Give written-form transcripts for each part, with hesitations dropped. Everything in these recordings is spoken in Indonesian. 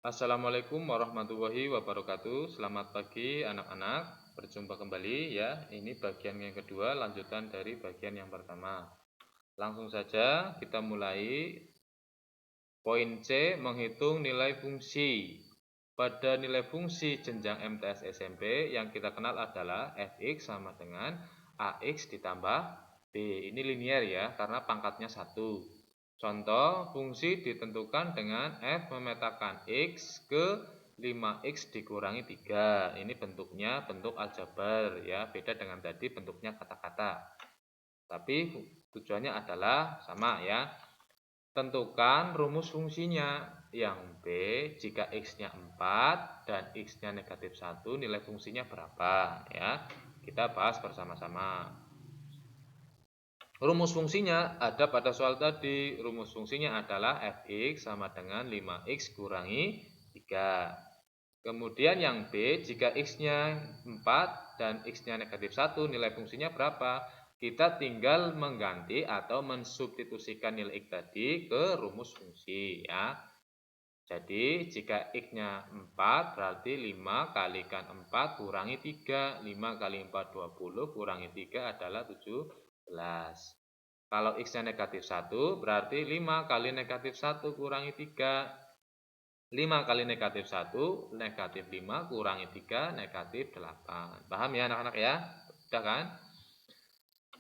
Assalamualaikum warahmatullahi wabarakatuh. Selamat pagi anak-anak. Berjumpa kembali ya. Ini bagian yang kedua, lanjutan dari bagian yang pertama. Langsung saja kita mulai. Poin C, menghitung nilai fungsi. Pada nilai fungsi jenjang MTS SMP yang kita kenal adalah fx sama dengan ax ditambah b. Ini linear ya, karena pangkatnya 1. Contoh, fungsi ditentukan dengan f memetakan x ke 5x dikurangi 3. Ini bentuknya bentuk aljabar ya, beda dengan tadi bentuknya kata-kata. Tapi tujuannya adalah sama ya. Tentukan rumus fungsinya. Yang B, jika x-nya 4 dan x-nya negatif 1, nilai fungsinya berapa ya. Kita bahas bersama-sama. Rumus fungsinya ada pada soal tadi. Rumus fungsinya adalah fx sama dengan 5x kurangi 3. Kemudian yang B, jika x-nya 4 dan x-nya negatif 1, nilai fungsinya berapa? Kita tinggal mengganti atau mensubstitusikan nilai x tadi ke rumus fungsi ya. Jadi jika x-nya 4 berarti 5 kalikan 4 kurangi 3. 5 kali 4 20 kurangi 3 adalah 17. Kalau x-nya negatif 1 berarti 5 kali negatif 1 kurangi 3. 5 kali negatif 1 negatif 5 kurangi 3 negatif 8. Paham ya anak-anak ya? Sudah kan?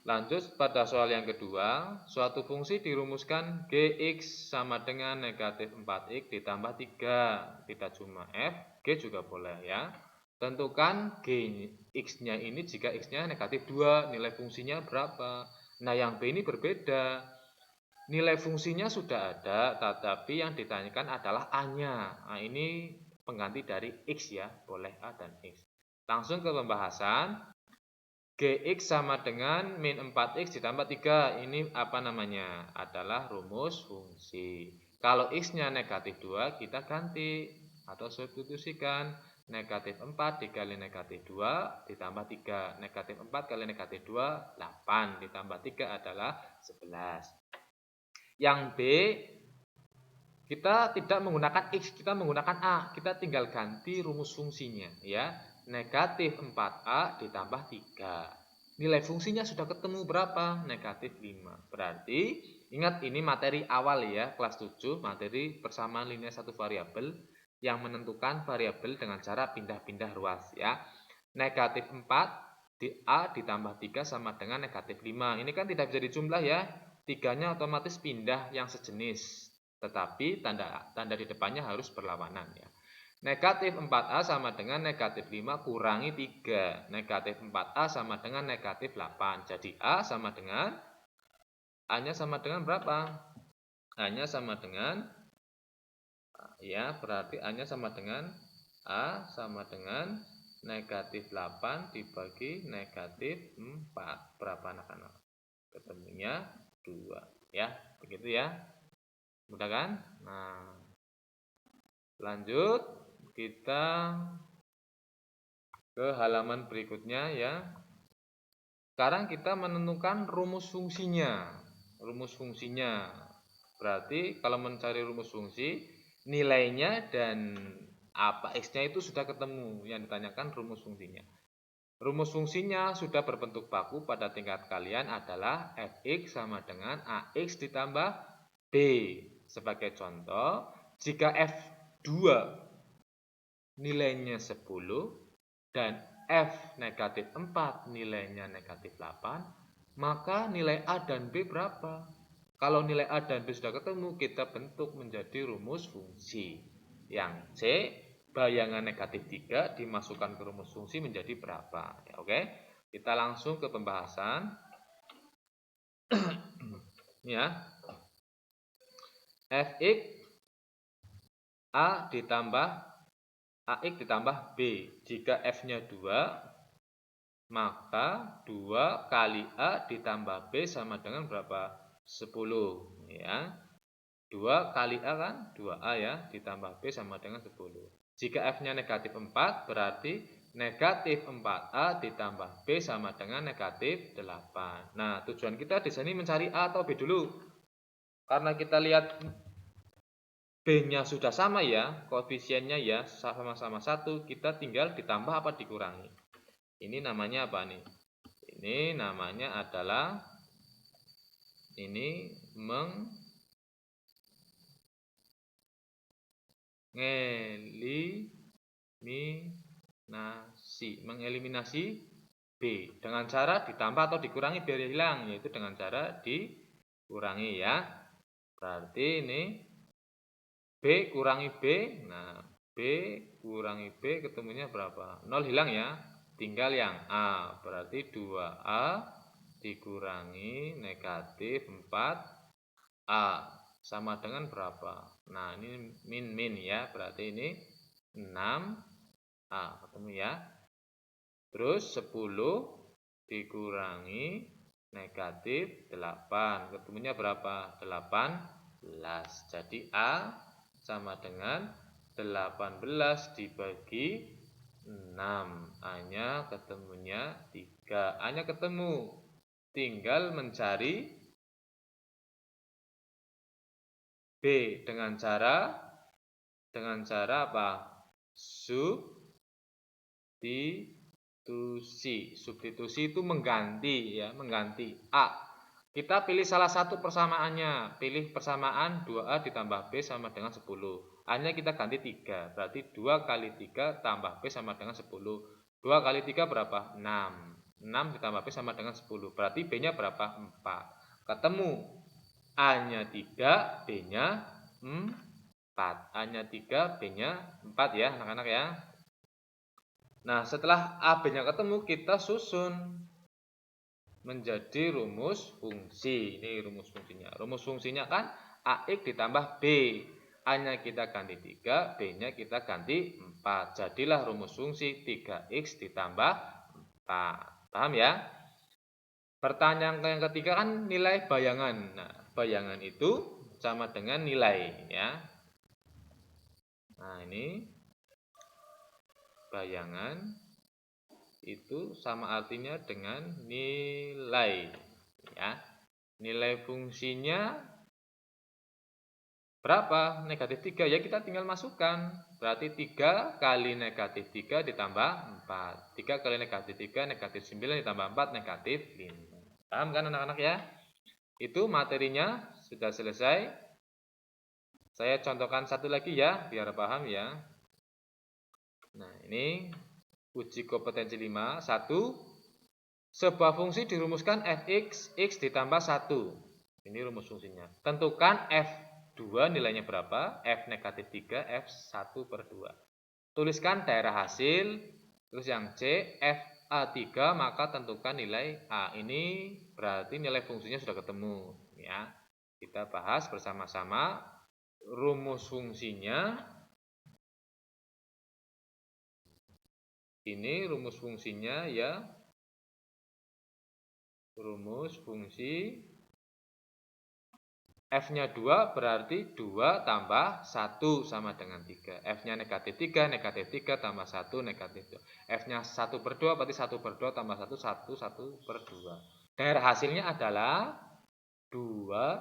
Lanjut pada soal yang kedua. Suatu fungsi dirumuskan gx sama dengan negatif 4x ditambah 3. Tidak cuma f, g juga boleh ya. Tentukan x-nya ini jika x-nya negatif 2. Nilai fungsinya berapa? Nah yang b ini berbeda. Nilai fungsinya sudah ada, tetapi yang ditanyakan adalah a-nya. Nah ini pengganti dari x ya, boleh a dan x. Langsung ke pembahasan. Gx sama dengan min 4x ditambah 3. Ini apa namanya? Adalah rumus fungsi. Kalau x-nya negatif 2, kita ganti atau substitusikan. Negatif 4 dikali negatif 2 ditambah 3. Negatif 4 kali negatif 2, 8. Ditambah 3 adalah 11. Yang B, kita tidak menggunakan x, kita menggunakan a. Kita tinggal ganti rumus fungsinya ya. Negatif 4a ditambah 3. Nilai fungsinya sudah ketemu berapa? Negatif 5. Berarti ingat ini materi awal ya, kelas 7, materi persamaan linear satu variabel yang menentukan variabel dengan cara pindah-pindah ruas ya. Negatif 4 di a ditambah 3 sama dengan negatif 5. Ini kan tidak bisa dijumlah ya. Tiganya otomatis pindah yang sejenis. Tetapi tanda di depannya harus berlawanan ya. Negatif 4a sama dengan negatif 5 kurangi 3. Negatif 4a sama dengan negatif 8. Jadi A-nya sama dengan berapa? A-nya sama dengan, ya berarti A-nya sama dengan A sama dengan negatif 8 dibagi negatif 4. Berapa anak-anak? Ketemunya 2. Ya, begitu ya. Mudah kan? Nah, lanjut kita ke halaman berikutnya ya. Sekarang kita menentukan rumus fungsinya. Rumus fungsinya berarti kalau mencari rumus fungsi, nilainya dan apa x-nya itu sudah ketemu. Yang ditanyakan rumus fungsinya. Rumus fungsinya sudah berbentuk baku pada tingkat kalian adalah fx sama dengan ax ditambah b. Sebagai contoh, jika f2 nilainya 10 dan f negatif 4 nilainya negatif 8, maka nilai a dan b berapa? Kalau nilai a dan b sudah ketemu, kita bentuk menjadi rumus fungsi. Yang C, bayangan negatif 3 dimasukkan ke rumus fungsi menjadi berapa? Ya, oke. Kita langsung ke pembahasan. Ya. Fx A ditambah AX ditambah B. Jika F-nya 2, maka 2 kali A ditambah B sama dengan berapa? 10. Ya. 2 kali A kan? 2A ya, ditambah B sama dengan 10. Jika F-nya negatif 4, berarti negatif 4A ditambah B sama dengan negatif 8. Nah, tujuan kita di sini mencari A atau B dulu. Karena kita lihat B-nya sudah sama ya, koefisiennya ya sama-sama 1, kita tinggal ditambah apa dikurangi. Ini namanya apa nih? Ini namanya adalah mengeliminasi B dengan cara ditambah atau dikurangi biar hilang, yaitu dengan cara dikurangi ya. Berarti ini B kurangi B, nah B kurangi B ketemunya berapa? 0 hilang ya, tinggal yang A, berarti 2A dikurangi negatif 4A sama dengan berapa? Nah ini min ya, berarti ini 6A ketemu ya. Terus 10 dikurangi negatif 8, ketemunya berapa? 18. Jadi A sama dengan 18 dibagi 6. A-nya ketemunya 3. A-nya ketemu. Tinggal mencari B dengan cara apa? Substitusi itu mengganti ya, mengganti A. Kita pilih salah satu persamaannya, pilih persamaan 2A ditambah B sama dengan 10. A-nya kita ganti 3, berarti 2 kali 3 tambah B sama dengan 10. 2 kali 3 berapa? 6. 6 ditambah B sama dengan 10, berarti B-nya berapa? 4. Ketemu. A-nya 3, B-nya 4. A-nya 3, B-nya 4 ya anak-anak ya. Nah, setelah A, B-nya ketemu, kita susun menjadi rumus fungsi. Ini rumus fungsinya. Rumus fungsinya kan AX ditambah B. A-nya kita ganti 3, B-nya kita ganti 4. Jadilah rumus fungsi 3X ditambah 4. Paham ya? Pertanyaan yang ketiga kan nilai bayangan. Nah, bayangan itu sama dengan nilai ya. Nah, ini bayangan itu sama artinya dengan nilai ya. Nilai fungsinya berapa? Negatif 3 ya, kita tinggal masukkan. Berarti 3 kali negatif 3 ditambah 4. 3 kali negatif 3 negatif 9 ditambah 4 negatif 5. Paham kan anak-anak ya? Itu materinya sudah selesai. Saya contohkan satu lagi ya biar paham ya. Nah, ini uji kompetensi 5. 1. Sebuah fungsi dirumuskan fx, x ditambah 1. Ini rumus fungsinya. Tentukan f2 nilainya berapa, f negatif 3, f1 per 2. Tuliskan daerah hasil. Terus yang C, fa3, maka tentukan nilai A. Ini berarti nilai fungsinya sudah ketemu ya. Kita bahas bersama-sama rumus fungsinya. Ini rumus fungsinya ya. Rumus fungsi F-nya 2 berarti 2 tambah 1 sama dengan 3. F-nya negatif 3, negatif 3 tambah 1, negatif 2. F-nya 1 per 2 berarti 1 per 2 tambah 1, 1, 1 per 2. Daerah hasilnya adalah 2,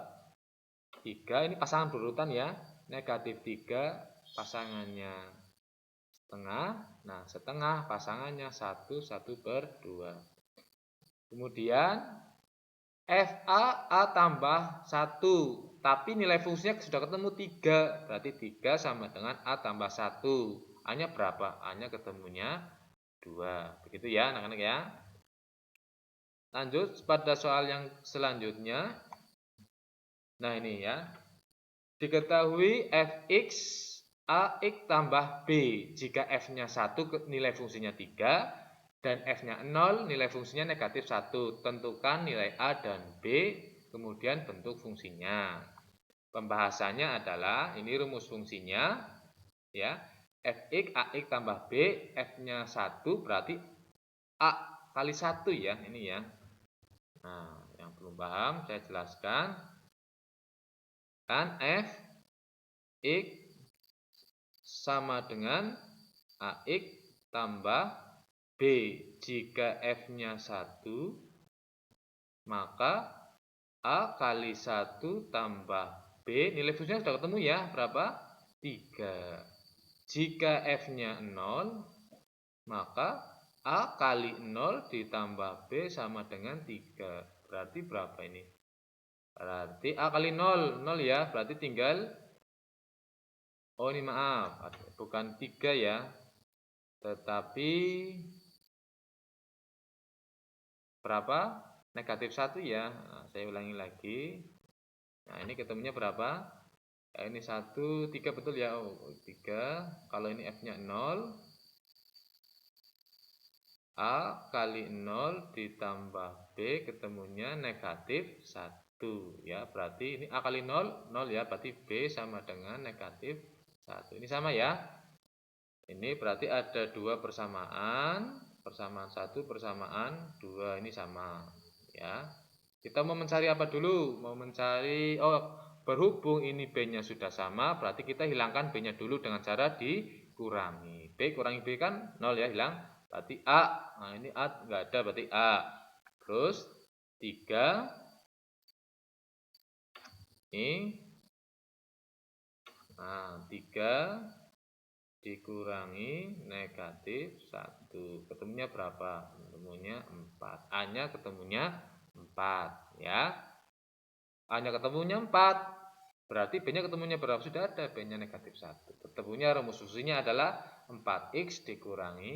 3. Ini pasangan berurutan ya. Negatif 3 pasangannya setengah. Nah, setengah pasangannya 1, 1 per 2. Kemudian FA, A tambah 1. Tapi nilai fungsinya sudah ketemu 3. Berarti 3 sama dengan A tambah 1. A-nya berapa? A-nya ketemunya 2. Begitu ya anak-anak ya. Lanjut pada soal yang selanjutnya. Nah ini ya. Diketahui Fx, Ax tambah B. Jika F-nya 1 nilai fungsinya 3. Dan F-nya 0, nilai fungsinya negatif 1. Tentukan nilai A dan B, kemudian bentuk fungsinya. Pembahasannya adalah, ini rumus fungsinya, ya. Fx, Ax tambah B, F-nya 1, berarti A kali 1 ya, ini ya. Nah, yang belum paham, saya jelaskan. Kan Fx sama dengan Ax tambah B. Jika F-nya 1, maka A kali 1 tambah B, nilai fungsinya sudah ketemu ya, berapa? 3. Jika F-nya 0, maka A kali 0 ditambah B sama dengan 3. Berarti berapa ini? Berarti A kali 0, 0 ya. Berarti tinggal, oh ini maaf, bukan 3 ya. Tetapi berapa? Negatif 1 ya. Nah, saya ulangi lagi. Nah, ini ketemunya berapa? Ini 1, 3 betul ya. Oh, 3. Kalau ini F-nya 0, A kali 0 ditambah B ketemunya negatif 1 ya. Berarti ini A kali 0, 0 ya. Berarti B sama dengan negatif 1. Ini sama ya. Ini berarti ada dua persamaan, persamaan 1, persamaan 2, ini sama ya. Kita mau mencari apa dulu? Mau mencari, berhubung ini B-nya sudah sama, berarti kita hilangkan B-nya dulu dengan cara dikurangi. B kurangi B kan 0 ya, hilang. Berarti A, nah ini A enggak ada, berarti A. Terus 3, ini, nah 3 dikurangi negatif 1. Ketemunya berapa? Ketemunya 4. A-nya ketemunya 4 ya. A-nya ketemunya 4. Berarti B-nya ketemunya berapa? Sudah ada B-nya negatif 1. Ketemunya rumus fungsinya adalah 4X dikurangi